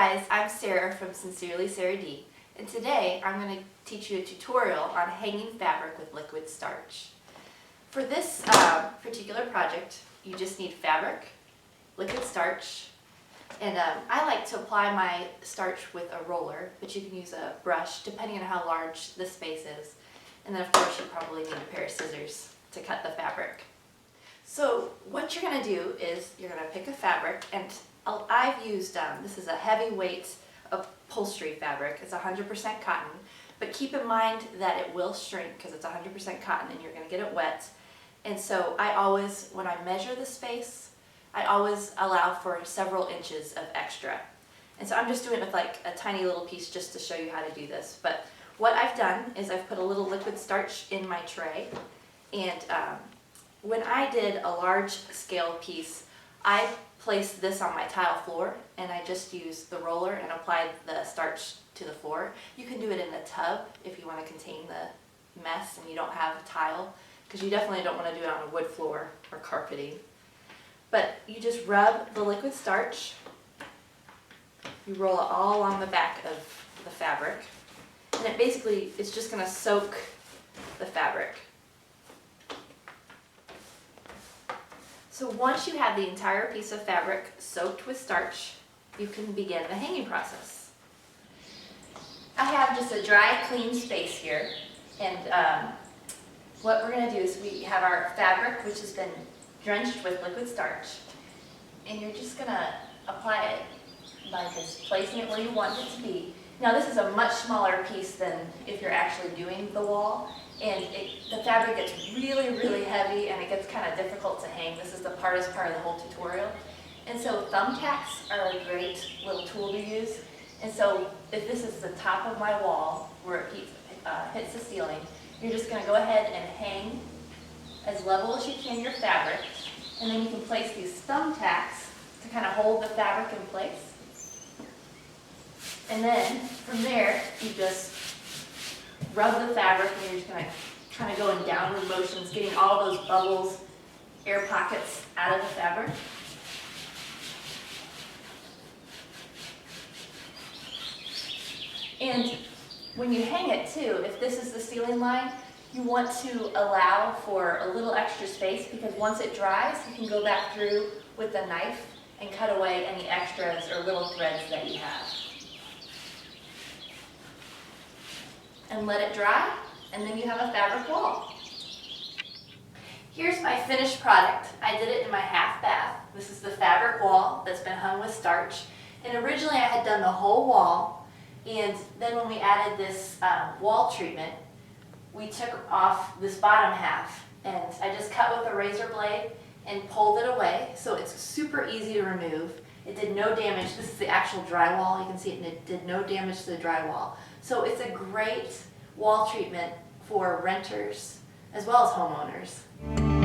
guys, I'm Sarah from Sincerely Sarah D, and today I'm going to teach you a tutorial on hanging fabric with liquid starch. For this particular project, you just need fabric, liquid starch, and I like to apply my starch with a roller, but you can use a brush depending on how large the space is. And then of course you probably need a pair of scissors to cut the fabric. So what you're going to do is you're going to pick a fabric, and I've used, this is a heavyweight upholstery fabric. It's 100% cotton, but keep in mind that it will shrink because it's 100% cotton and you're going to get it wet. And so I always, when I measure the space, I always allow for several inches of extra. And so I'm just doing it with like a tiny little piece just to show you how to do this. But what I've done is I've put a little liquid starch in my tray, and when I did a large scale piece, I placed this on my tile floor and I just used the roller and applied the starch to the floor. You can do it in a tub if you want to contain the mess and you don't have a tile, because you definitely don't want to do it on a wood floor or carpeting. But you just rub the liquid starch, you roll it all along the back of the fabric, and it basically is just going to soak the fabric. So once you have the entire piece of fabric soaked with starch, you can begin the hanging process. I have just a dry, clean space here, and what we're going to do is we have our fabric, which has been drenched with liquid starch, and you're just going to apply it by just placing it where you want it to be. Now this is a much smaller piece than if you're actually doing the wall, and the fabric gets really, really heavy and it gets kind of difficult to hang. This is the hardest part of the whole tutorial. And so thumbtacks are a great little tool to use. And so if this is the top of my wall where it hits the ceiling, you're just going to go ahead and hang as level as you can your fabric, and then you can place these thumbtacks to kind of hold the fabric in place. And then from there, you just rub the fabric, and you're just going to kind of go in downward motions, getting all those bubbles, air pockets out of the fabric. And when you hang it too, if this is the ceiling line, you want to allow for a little extra space, because once it dries, you can go back through with a knife and cut away any extras or little threads that you have. And let it dry, and then you have a fabric wall. Here's my finished product. I did it in my half bath. This is the fabric wall that's been hung with starch. And originally I had done the whole wall, and then when we added this wall treatment, we took off this bottom half, and I just cut with a razor blade and pulled it away, so it's super easy to remove. It did no damage. This is the actual drywall. You can see it, and it did no damage to the drywall. So it's a great wall treatment for renters as well as homeowners.